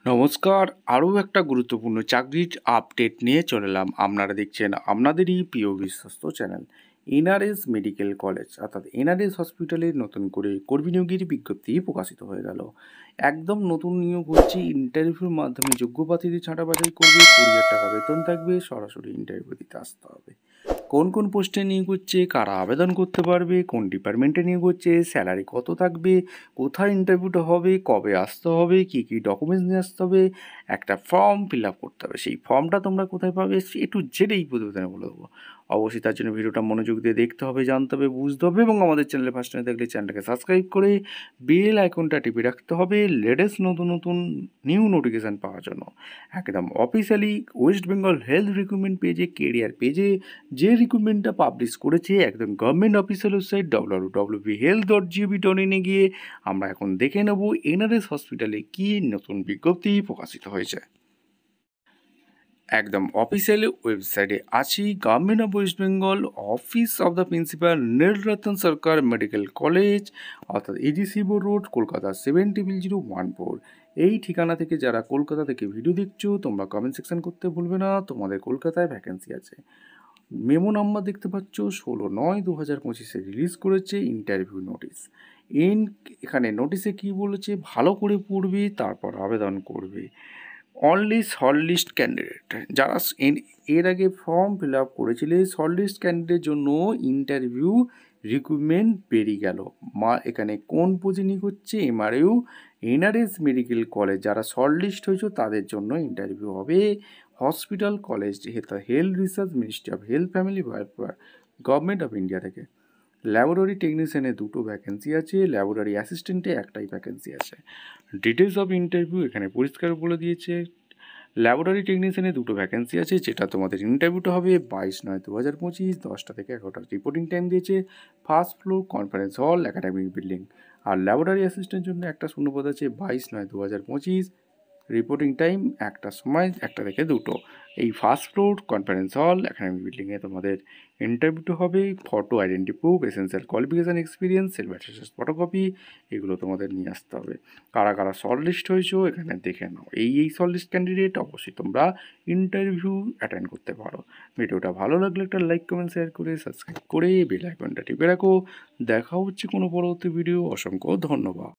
নমস্কার, আরও একটা গুরুত্বপূর্ণ চাকরির আপডেট নিয়ে চলে এলাম। আপনারা দেখছেন আপনাদেরই প্রিয় বিশ্বস্ত চ্যানেল এনআরএস মেডিকেল কলেজ অর্থাৎ এনআরএস হসপিটালের নতুন করে কর্মী নিয়োগের বিজ্ঞপ্তি প্রকাশিত হয়ে গেল। একদম নতুন নিয়োগ হচ্ছে, ইন্টারভিউর মাধ্যমে যোগ্য প্রার্থীদের ছাঁটা বাছাই করবে, 20,000 টাকা বেতন থাকবে, সরাসরি ইন্টারভিউ দিতে আসতে হবে। কোন কোন পোস্টে নিয়োগ হচ্ছে, কারা আবেদন করতে পারবে, কোন ডিপার্টমেন্টে নিয়োগ হচ্ছে, স্যালারি কত থাকবে, কোথায় ইন্টারভিউটা হবে, কবে আসতে হবে, কী কী ডকুমেন্টস নিয়ে আসতে হবে, একটা ফর্ম ফিল আপ করতে হবে। সেই ফর্মটা তোমরা কোথায় পাবে, একটু জেডেই প্রতিবেদনে বলে দেবো। অবশ্যই তার জন্য ভিডিওটা মনোযোগ দিয়ে দেখতে হবে, জানতে হবে, বুঝতে হবে এবং আমাদের চ্যানেলে ফার্স্ট টাইম দেখলে চ্যানেলটাকে সাবস্ক্রাইব করে বেল আইকনটা টিপে রাখতে হবে লেটেস্ট নতুন নতুন নিউ নোটিফিকেশান পাওয়ার জন্য। একদম officially West Bengal health recruitment পেজে, কেরিয়ার পেজে যে রিক্রুটমেন্টটা পাবলিশ করেছে একদম গভর্নমেন্ট অফিসিয়াল ওয়েবসাইট www.health.gov.in গিয়ে আমরা এখন দেখে নেব এনআরএস হসপিটালে কি নতুন বিজ্ঞপ্তি প্রকাশিত হয়েছে। একদম অফিসিয়াল ওয়েবসাইটে আছি। Government of West Bengal office of the principal Nilratan Sarkar medical college অর্থাৎ এজিসিবো রোড, কলকাতা 70014। এই ঠিকানা থেকে যারা কলকাতা থেকে ভিডিও দেখছো তোমরা কমেন্ট সেকশন করতে ভুলবে না, তোমাদের কলকাতায় ভ্যাকেন্সি আছে। মেমো নাম্বার দেখতে পাচ্ছ 16/9/2025 রিলিজ করেছে ইন্টারভিউ নোটিশ। এখানে নোটিশে কি বলেছে, ভালো করে পড়বে তারপর আবেদন করবে। অনলি শর্টলিস্ট ক্যান্ডিডেট যারা এর আগে ফর্ম ফিল আপ করেছিলে, শর্টলিস্ট ক্যান্ডিডেটের জন্য ইন্টারভিউ রিক্রুটমেন্ট বেরিয়ে গেল। এখানে কোন পোজিশনিং হচ্ছে, এমআরইউ এনআরএস মেডিকেল কলেজ যারা শর্টলিস্ট হয়েছে তাদের জন্য ইন্টারভিউ হবে। Hospital college health research ministry of health family welfare government of India থেকে। ল্যাবরেটরি টেকনিশিয়ানে 2টো ভ্যাকেন্সি আছে, ল্যাবরেটরি অ্যাসিস্ট্যান্টে 1টাই ভ্যাকেন্সি আছে। ডিটেলস অফ ইন্টারভিউ এখানে পরিষ্কার বলে দিয়েছে। ল্যাবরেটরি টেকনিশিয়ানে 2টো ভ্যাকেন্সি আছে, যেটা তোমাদের ইন্টারভিউটা হবে 22/9/2025 10টা থেকে 11টা। রিপোর্টিং টাইম দিয়েছে first floor conference hall academic building. আর ল্যাবরেটরি অ্যাসিস্ট্যান্টের জন্য একটা শূন্যপদ আছে 22/9/2025, রিপোর্টিং টাইম 1টার সময় 1টা থেকে 2টো। এই first floor conference hall academic বিল্ডিংয়ে তোমাদের ইন্টারভিউটা হবে। Photo identity proof, essential qualification, experience, self attested photocopy এগুলো তোমাদের নিয়ে আসতে হবে। কারা কারা শর্ট লিস্ট হয়েছো এখানে দেখে নাও। এই শর্ট লিস্ট ক্যান্ডিডেট অবশ্যই তোমরা ইন্টারভিউ অ্যাটেন্ড করতে পারো। ভিডিওটা ভালো লাগলে একটা লাইক কমেন্ট শেয়ার করে সাবস্ক্রাইব করে বেল আইকনটা টিপে রাখো। দেখা হচ্ছে কোনো পরবর্তী ভিডিও। অসংখ্য ধন্যবাদ।